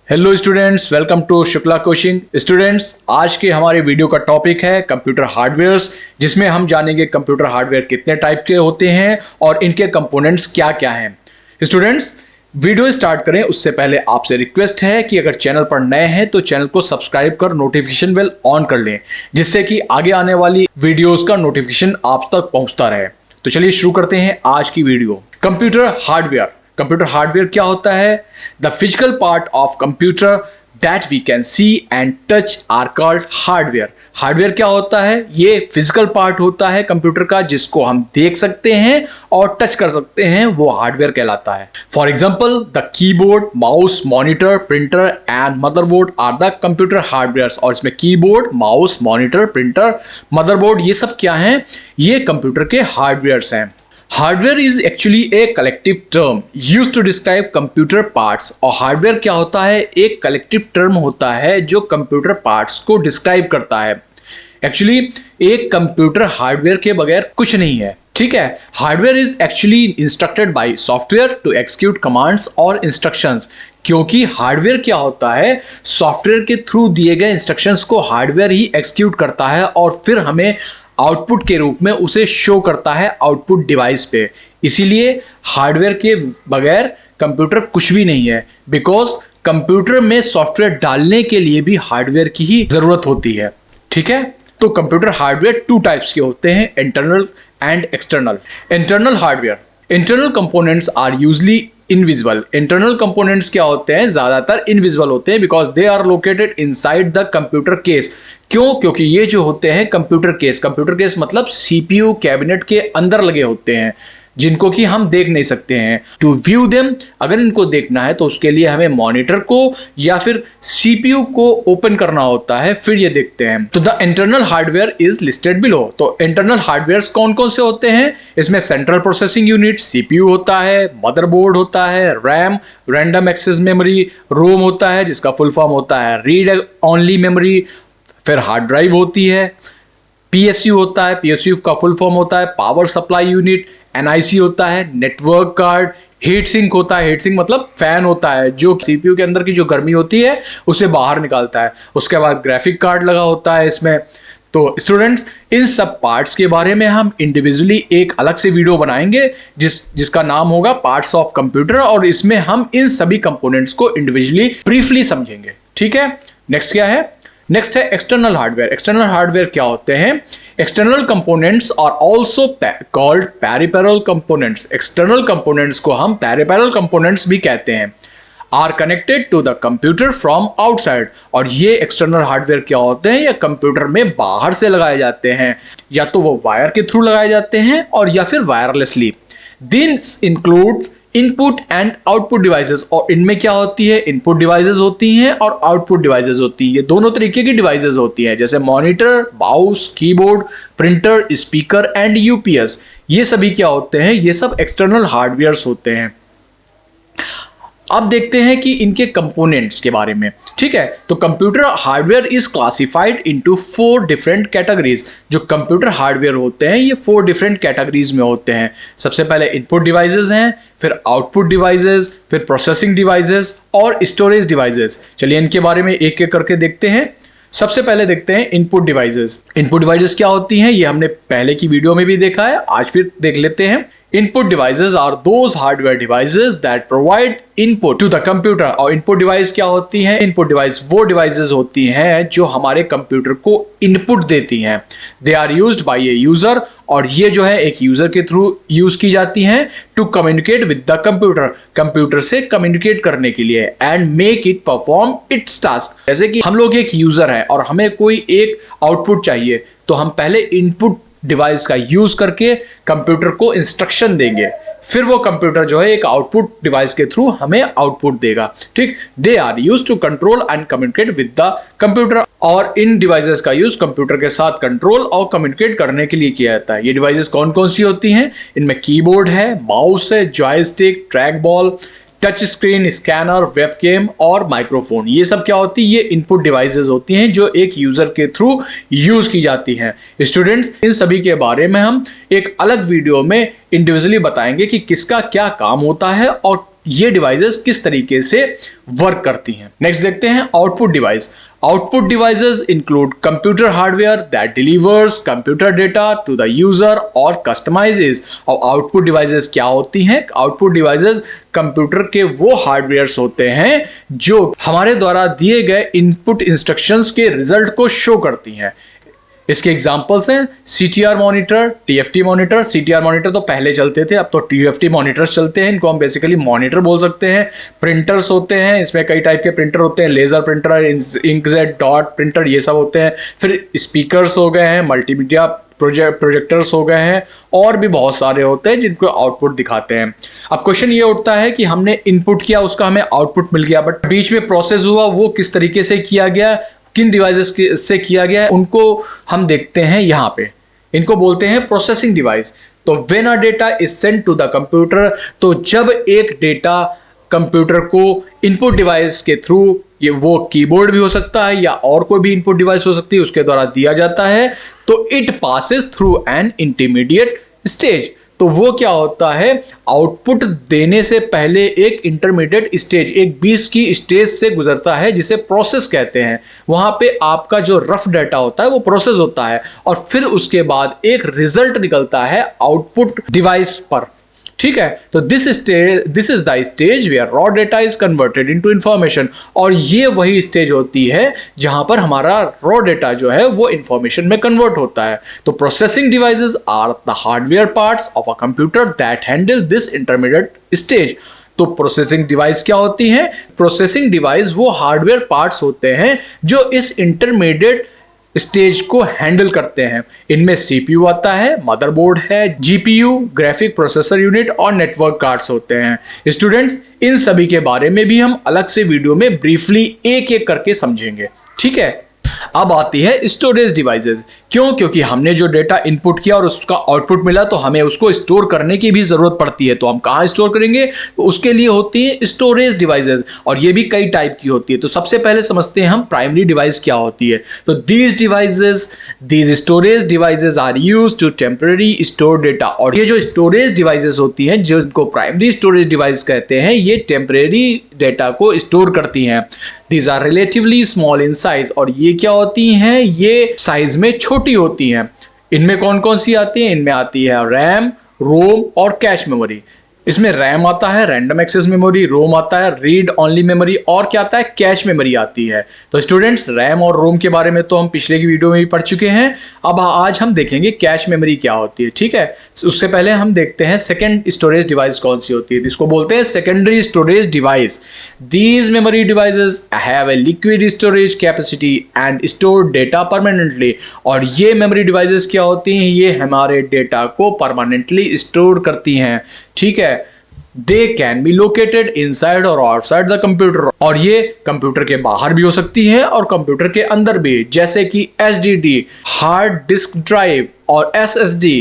Hello students, welcome to Shukla coaching. Students, आज के हमारे वीडियो का टॉपिक है कंप्यूटर हार्डवेयर्स, जिसमें हम जानेंगे कंप्यूटर हार्डवेयर कितने टाइप के होते हैं और इनके कंपोनेंट्स क्या क्या हैं। स्टूडेंट्स, वीडियो स्टार्ट करें उससे पहले आपसे रिक्वेस्ट है कि अगर चैनल पर नए हैं तो चैनल को सब्सक्राइब कर नोटिफिकेशन बेल ऑन कर लें, जिससे कि आगे आने वाली वीडियोस का नोटिफिकेशन आप तक पहुंचता रहे। तो चलिए शुरू करते हैं आज की video. Computer hardware. Computer hardware क्या होता है? The physical part of computer that we can see and touch are called hardware. Hardware क्या होता है? ये फिजिकल पार्ट होता है कंप्यूटर का, जिसको हम देख सकते हैं और टच कर सकते हैं, वो हार्डवेयर कहलाता है। For example, the keyboard, mouse, monitor, printer and motherboard are the computer hardware. और इसमें keyboard, mouse, monitor, printer, motherboard, ये सब क्या हैं? ये कंप्यूटर के हार्डवेयर्स हैं। Hardware is actually a collective term used to describe computer parts. और हार्डवेयर क्या होता है? एक कलेक्टिव टर्म होता है जो कंप्यूटर पार्ट्स को डिस्क्राइब करता है। एक्चुअली एक कंप्यूटर हार्डवेयर के बगैर कुछ नहीं है, ठीक है। Hardware is actually instructed by software to execute commands और इंस्ट्रक्शंस। क्योंकि हार्डवेयर क्या होता है? सॉफ्टवेयर के थ्रू दिए गए इंस्ट्रक्शंस को हार्डवेयर ही एक्सिक्यूट करता है और फिर हमें आउटपुट के रूप में उसे शो करता है आउटपुट डिवाइस पे। इसीलिए हार्डवेयर के बगैर कंप्यूटर कुछ भी नहीं है, बिकॉज कंप्यूटर में सॉफ्टवेयर डालने के लिए भी हार्डवेयर की ही जरूरत होती है, ठीक है। तो कंप्यूटर हार्डवेयर टू टाइप्स के होते हैं, internal and external. Internal hardware, internal components are usually invisible. Internal components क्या होते हैं? ज्यादातर इनविजिबल होते हैं, because they are located inside the computer case. क्यों? क्योंकि ये जो होते हैं कंप्यूटर केस मतलब सीपीयू कैबिनेट के अंदर लगे होते हैं, जिनको कि हम देख नहीं सकते हैं। टू व्यू देम, अगर इनको देखना है तो उसके लिए हमें मॉनिटर को या फिर सीपीयू को ओपन करना होता है, फिर ये देखते हैं। तो the internal hardware is listed below. तो इंटरनल हार्डवेयर कौन कौन से होते हैं? इसमें सेंट्रल प्रोसेसिंग यूनिट सीपीयू होता है, मदरबोर्ड होता है, रैम रैंडम एक्सेस मेमोरी, रोम होता है जिसका फुल फॉर्म होता है रीड ओनली मेमोरी, फिर हार्ड ड्राइव होती है, पीएसयू होता है, पीएसयू का फुल फॉर्म होता है पावर सप्लाई यूनिट, एनआईसी होता है, नेटवर्क कार्ड, हीट सिंक होता है। हीट सिंक मतलब फैन होता है जो सीपीयू के अंदर की जो गर्मी होती है उसे बाहर निकालता है। उसके बाद ग्राफिक कार्ड लगा होता है इसमें। तो स्टूडेंट्स, इन सब पार्ट्स के बारे में हम इंडिविजुअली एक अलग से वीडियो बनाएंगे जिसका नाम होगा पार्ट्स ऑफ कंप्यूटर, और इसमें हम इन सभी कंपोनेंट्स को इंडिविजुअली ब्रीफली समझेंगे, ठीक है। नेक्स्ट क्या है? नेक्स्ट है एक्सटर्नल हार्डवेयर। एक्सटर्नल हार्डवेयर क्या होते हैं? External components are also called peripheral components. External components को हम पेरिफेरल कंपोनेंट्स भी कहते हैं। Are connected to the computer from outside. और ये एक्सटर्नल हार्डवेयर क्या होते हैं? ये कंप्यूटर में बाहर से लगाए जाते हैं, या तो वो वायर के थ्रू लगाए जाते हैं और या फिर wirelessly. This includes input and output devices. और इनमें क्या होती है? इनपुट डिवाइसेस होती हैं और आउटपुट डिवाइसेस होती है। ये दोनों तरीके की डिवाइसेस होती हैं, जैसे monitor, mouse, keyboard, printer, speaker and UPS. ये सभी क्या होते हैं? ये सब एक्सटर्नल हार्डवेयर्स होते हैं। अब देखते हैं कि इनके कंपोनेंट्स के बारे में, ठीक है। तो computer hardware is classified into 4 different categories. जो कंप्यूटर हार्डवेयर होते हैं ये 4 डिफरेंट कैटेगरीज में होते हैं। सबसे पहले इनपुट डिवाइसेस हैं, फिर आउटपुट डिवाइसेस, फिर प्रोसेसिंग डिवाइसेस और स्टोरेज डिवाइसेस। चलिए इनके बारे में एक एक करके देखते हैं। सबसे पहले देखते हैं इनपुट डिवाइसेस। इनपुट डिवाइसेस क्या होती हैं? ये हमने पहले की वीडियो में भी देखा है, आज फिर देख लेते हैं। Input devices are those hardware devices that provide input to the computer। और input device क्या होती हैं? input device वो devices होती हैं जो हमारे कंप्यूटर को input देती हैं। They are used by a user। और ये जो है एक यूजर के थ्रू यूज की जाती हैं to communicate with the computer, computer से कम्युनिकेट करने के लिए, and make it perform its task. जैसे कि हम लोग एक यूजर हैं और हमें कोई एक आउटपुट चाहिए, तो हम पहले इनपुट डिवाइस का यूज करके कंप्यूटर को इंस्ट्रक्शन देंगे, फिर वो कंप्यूटर जो है एक आउटपुट डिवाइस के थ्रू हमें आउटपुट देगा, ठीक। They are use to control and communicate with the computer. और इन डिवाइसेस का यूज कंप्यूटर के साथ कंट्रोल और कम्युनिकेट करने के लिए किया जाता है। ये डिवाइसेस कौन कौन सी होती हैं? इनमें कीबोर्ड है, माउस है, joystick, track ball, touch screen, scanner, webcam और माइक्रोफोन। ये सब क्या होती है? ये इनपुट डिवाइसेस होती हैं जो एक यूजर के थ्रू यूज की जाती हैं। स्टूडेंट्स, इन सभी के बारे में हम एक अलग वीडियो में इंडिविजुअली बताएंगे कि किसका क्या काम होता है और ये डिवाइसेस किस तरीके से वर्क करती हैं। नेक्स्ट देखते हैं output device. Output devices include computer hardware that delivers computer data to the user or customizes। और output devices क्या होती हैं? Output devices कंप्यूटर के वो हार्डवेयर्स होते हैं जो हमारे द्वारा दिए गए इनपुट इंस्ट्रक्शंस के रिजल्ट को शो करती हैं। इसके एग्जांपल्स हैं CTR monitor, TFT monitor. CTR monitor तो पहले चलते थे, अब तो TFT मॉनिटर्स चलते हैं, इनको हम बेसिकली मॉनिटर बोल सकते हैं। प्रिंटर्स होते हैं, इसमें कई टाइप के प्रिंटर होते हैं, laser printer, inkjet, dot printer, ये सब होते हैं। फिर स्पीकर्स हो गए हैं, मल्टीमीडिया प्रोजेक्टर्स हो गए हैं, और भी बहुत सारे होते हैं जिनको आउटपुट दिखाते हैं। अब क्वेश्चन ये उठता है कि हमने इनपुट किया, उसका हमें आउटपुट मिल गया, बट बीच में प्रोसेस हुआ, वो किस तरीके से किया गया, किन डिवाइसेस से किया गया है, उनको हम देखते हैं यहाँ पे। इनको बोलते हैं प्रोसेसिंग डिवाइस। तो when a data is sent to the computer, तो जब एक डेटा कंप्यूटर को इनपुट डिवाइस के थ्रू, ये वो कीबोर्ड भी हो सकता है या और कोई भी इनपुट डिवाइस हो सकती है, उसके द्वारा दिया जाता है, तो it passes through an intermediate stage. तो वो क्या होता है, आउटपुट देने से पहले एक इंटरमीडिएट स्टेज, एक बीच की स्टेज से गुजरता है, जिसे प्रोसेस कहते हैं। वहां पे आपका जो रफ डाटा होता है वो प्रोसेस होता है, और फिर उसके बाद एक रिजल्ट निकलता है आउटपुट डिवाइस पर। ठीक है, तो this is the stage where raw data is converted into information. और ये वही स्टेज होती है जहां पर हमारा रॉ डेटा जो है वो इंफॉर्मेशन में कन्वर्ट होता है। तो processing devices are the hardware parts of a computer that handle this intermediate stage. तो प्रोसेसिंग डिवाइस क्या होती है? प्रोसेसिंग डिवाइस वो हार्डवेयर पार्ट्स होते हैं जो इस इंटरमीडिएट स्टेज को हैंडल करते हैं। इनमें CPU आता है, मदरबोर्ड है, GPU, ग्राफिक प्रोसेसर यूनिट, और नेटवर्क कार्ड्स होते हैं। स्टूडेंट्स, इन सभी के बारे में भी हम अलग से वीडियो में ब्रीफली एक एक करके समझेंगे। ठीक है, अब आती है स्टोरेज डिवाइसेस। क्यों? क्योंकि हमने जो डेटा इनपुट किया और उसका आउटपुट मिला, तो हमें उसको स्टोर करने की भी जरूरत पड़ती है। तो हम कहाँ स्टोर करेंगे? तो उसके लिए होती है स्टोरेज डिवाइसेस, और ये भी कई टाइप की होती है। तो सबसे पहले समझते हैं हम प्राइमरी डिवाइस क्या होती है। तो these storage devices are used to temporary store data. और ये जो स्टोरेज डिवाइसेस होती हैं, जिनको प्राइमरी स्टोरेज डिवाइस कहते हैं, ये टेम्पररी डेटा को स्टोर करती हैं। These are relatively small in size। और ये क्या होती हैं? ये साइज में छोटी होती हैं। इनमें कौन कौन सी आती हैं? इनमें आती है रैम, रोम और कैश मेमोरी। इसमें रैम आता है, रैंडम एक्सेस मेमोरी, रोम आता है, रीड ओनली मेमोरी, और क्या आता है? कैश मेमोरी आती है। तो स्टूडेंट्स, रैम और रोम के बारे में तो हम पिछले की वीडियो में भी पढ़ चुके हैं। अब आज हम देखेंगे कैश मेमोरी क्या होती है। ठीक है, उससे पहले हम देखते हैं सेकेंड स्टोरेज डिवाइस कौन सी होती है। इसको बोलते हैं secondary storage device. These memory devices have a liquid storage capacity and store data permanently. और ये मेमोरी डिवाइसेस क्या होती हैं? ये हमारे डेटा को परमानेंटली स्टोर करती हैं। ठीक है, they can be located inside और आउटसाइड द कंप्यूटर। और ये कंप्यूटर के बाहर भी हो सकती है और कंप्यूटर के अंदर भी, जैसे कि HDD, हार्ड डिस्क ड्राइव, और SSD,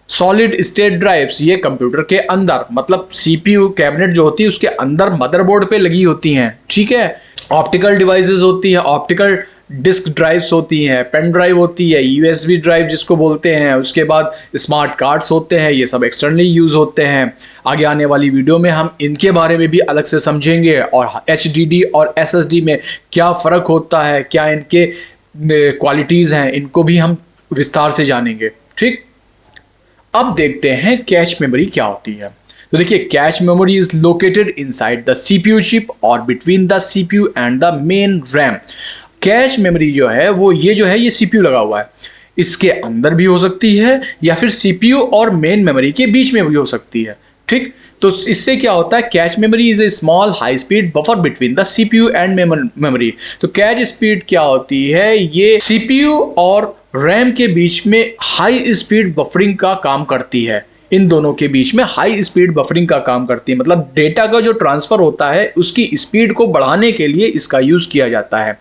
सॉलिड स्टेट ड्राइव्स, ये कंप्यूटर के अंदर, मतलब CPU कैबिनेट जो होती है उसके अंदर मदरबोर्ड पे लगी होती हैं। ठीक है, ऑप्टिकल डिवाइसेस होती है, ऑप्टिकल डिस्क ड्राइव्स होती हैं, पेन ड्राइव होती है, USB ड्राइव जिसको बोलते हैं, उसके बाद स्मार्ट कार्ड्स होते हैं, ये सब एक्सटर्नली यूज होते हैं। आगे आने वाली वीडियो में हम इनके बारे में भी अलग से समझेंगे, और HDD और SSD में क्या फ़र्क होता है, क्या इनके क्वालिटीज़ हैं, इनको भी हम विस्तार से जानेंगे। ठीक, अब देखते हैं कैश मेमोरी क्या होती है। तो देखिए, cache memory is located inside the CPU chip और between the CPU and the main RAM. Cache memory जो है वो ये CPU लगा हुआ है, इसके अंदर भी हो सकती है या फिर CPU और मेन मेमोरी के बीच में भी हो सकती है। ठीक, तो इससे क्या होता है? Cash memory is a small high speed buffer between the CPU and memory. तो कैश स्पीड क्या होती है? ये CPU और रैम के बीच में हाई स्पीड बफरिंग का काम करती है। इन दोनों के बीच में हाई स्पीड बफरिंग का काम करती है, मतलब डेटा का जो ट्रांसफर होता है उसकी स्पीड को बढ़ाने के लिए इसका यूज किया जाता है।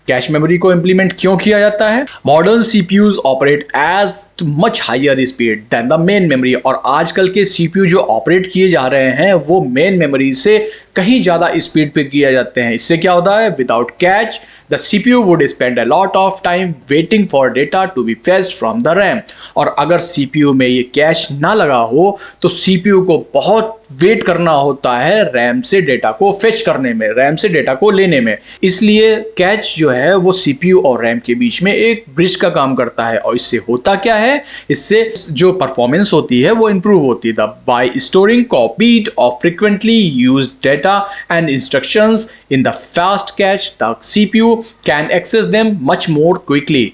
कैश मेमोरी को इंप्लीमेंट क्यों किया जाता है? Modern CPUs operate as much higher speed than the main memory. और आजकल के CPU जो ऑपरेट किए जा रहे हैं वो मेन मेमोरी से कहीं ज़्यादा स्पीड पे किए जाते हैं। इससे क्या होता है? Without cache the CPU would spend a lot of time waiting for data to be fetched from the RAM. और अगर CPU में ये कैश ना लगा हो तो CPU को बहुत वेट करना होता है रैम से डेटा को फेच करने में, रैम से डेटा को लेने में। इसलिए कैच जो है वो सीपीयू और रैम के बीच में एक ब्रिज का काम करता है। और इससे होता क्या है, इससे जो परफॉर्मेंस होती है वो इंप्रूव होती है। बाय स्टोरिंग कॉपीड और frequently used data and instructions in the fast cache, the CPU can access them much more quickly.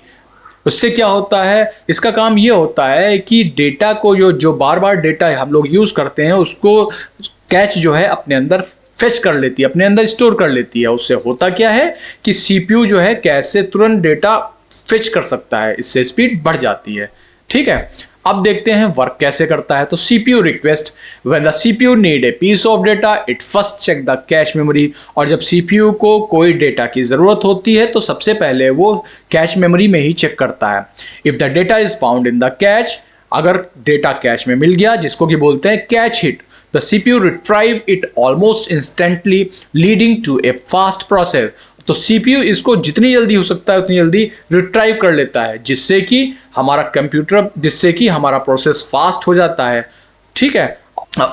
उससे क्या होता है, इसका काम ये होता है कि डेटा को जो बार बार डेटा हम लोग यूज करते हैं उसको कैच जो है अपने अंदर फेच कर लेती है, अपने अंदर स्टोर कर लेती है। उससे होता क्या है कि सीपीयू जो है कैसे तुरंत डेटा फेच कर सकता है, इससे स्पीड बढ़ जाती है। ठीक है, अब देखते हैं वर्क कैसे करता है। तो CPU request, when the CPU need a piece of data it first check the cache memory. और जब सीपीयू को कोई डेटा की जरूरत होती है तो सबसे पहले वो कैश मेमोरी में ही चेक करता है। If the data is found in the cache, अगर डेटा कैश में मिल गया जिसको कि बोलते हैं cache hit, the CPU retrieve it almost instantly leading to a fast process. तो सीपीयू इसको जितनी जल्दी हो सकता है उतनी जल्दी रिट्राइव कर लेता है, जिससे कि हमारा प्रोसेस फास्ट हो जाता है। ठीक है,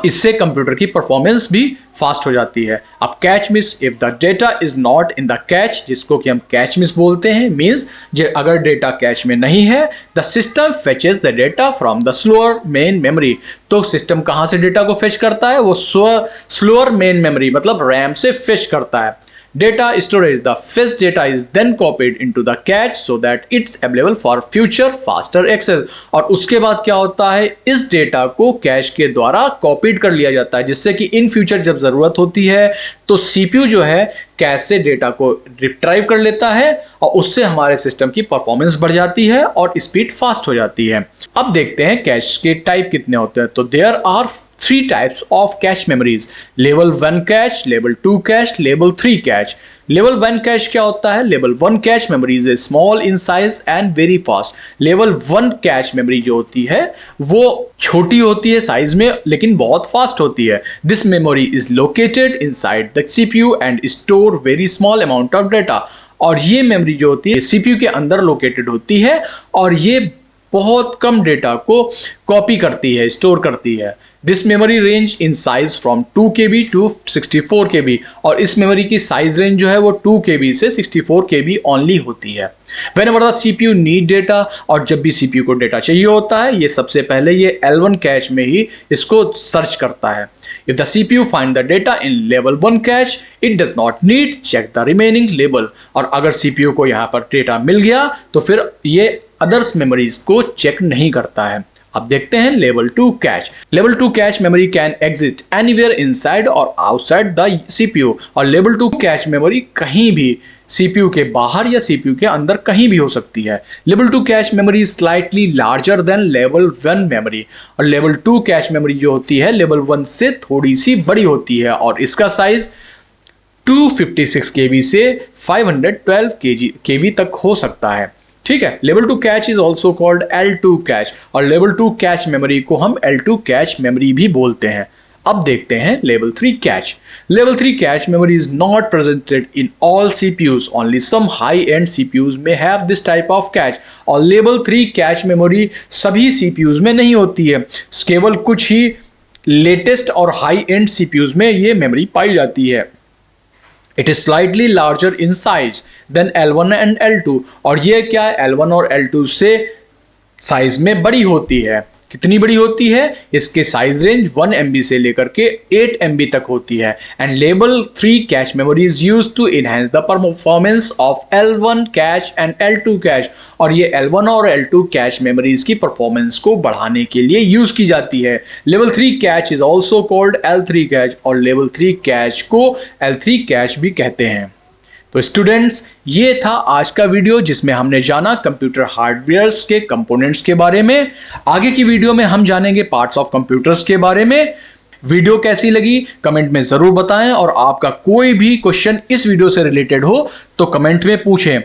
इससे कंप्यूटर की परफॉर्मेंस भी फास्ट हो जाती है। अब catch miss, if the data is not in the catch, जिसको कि हम कैच मिस बोलते हैं, मींस अगर डेटा कैच में नहीं है, the system फेचेस the data from the slower main memory. तो सिस्टम कहां से डेटा को फेच करता है, वो स्लोअर मेन मेमोरी मतलब रैम से फेच करता है। Data storage, the fetched data is then copied into the cache so that it's available for future faster access। और उसके बाद क्या होता है, इस डेटा को कैश के द्वारा कॉपीड कर लिया जाता है, जिससे कि इन फ्यूचर जब जरूरत होती है तो सीपीयू जो है कैश से डेटा को रिट्राइव कर लेता है और उससे हमारे सिस्टम की परफॉर्मेंस बढ़ जाती है और स्पीड फास्ट हो जाती है। अब देखते हैं कैश के टाइप कितने होते हैं। तो there are 3 types of cache memories, level 1 cache, level 2 cache, level 3 cache. Level 1 cache क्या होता है, level 1 cache memory is small in size and very fast. Level 1 cache memory जो होती है वो छोटी होती है साइज में लेकिन बहुत फास्ट होती है। This memory is located inside the CPU and store very small amount of data. और ये मेमोरी जो होती है सीपीयू के अंदर लोकेटेड होती है और ये बहुत कम डेटा को कॉपी करती है, स्टोर करती है। This memory range in size from 2 KB to 64 KB। और इस मेमोरी की साइज रेंज जो है वो 2 KB से 64 KB ओनली होती है। Whenever the CPU need data, और जब भी CPU को डेटा चाहिए होता है ये सबसे पहले ये L1 कैश में ही इसको सर्च करता है। If the CPU find the data in level 1 cache, it does not need check the remaining level। और अगर CPU को यहाँ पर डेटा मिल गया तो फिर ये अदर्स मेमोरीज को चेक नहीं करता है। अब देखते हैं level 2 cache. Level 2 cache memory can exist anywhere inside और आउटसाइड द सीपीयू। और लेवल 2 कैश मेमोरी कहीं भी सीपीयू के बाहर या सीपीयू के अंदर कहीं भी हो सकती है। Level 2 cache memory slightly larger than level 1 memory. और लेवल 2 कैश मेमोरी जो होती है लेवल 1 से थोड़ी सी बड़ी होती है और इसका साइज 256 KB से 512 KB तक हो सकता है। ठीक है, level 2 cash is also called L2 cache. और लेवल 2 कैश मेमोरी को हम L2 कैश मेमोरी भी बोलते हैं। अब देखते हैं level 3 cache. Level 3 cache memory is not presented in all CPUs, only some high end CPUs में have this type of cache. और लेवल 3 कैश मेमोरी सभी CPUs में नहीं होती है, केवल कुछ ही लेटेस्ट और हाई एंड CPUs में ये मेमोरी पाई जाती है। It is slightly larger in size than L1 and L2। और ये क्या है, L1 और L2 से साइज में बड़ी होती है। कितनी बड़ी होती है, इसके साइज रेंज 1 MB से लेकर के 8 MB तक होती है। And level 3 cache memory is used to enhance the performance of L1 cache and L2 cache. और ये L1 और L2 कैश मेमोरीज की परफॉर्मेंस को बढ़ाने के लिए यूज की जाती है। Level 3 cash is also called L3 cash. और लेवल 3 कैश को L3 कैश भी कहते हैं। तो स्टूडेंट्स, ये था आज का वीडियो जिसमें हमने जाना कंप्यूटर हार्डवेयर्स के कंपोनेंट्स के बारे में। आगे की वीडियो में हम जानेंगे पार्ट्स ऑफ कंप्यूटर्स के बारे में। वीडियो कैसी लगी कमेंट में जरूर बताएं और आपका कोई भी क्वेश्चन इस वीडियो से रिलेटेड हो तो कमेंट में पूछें।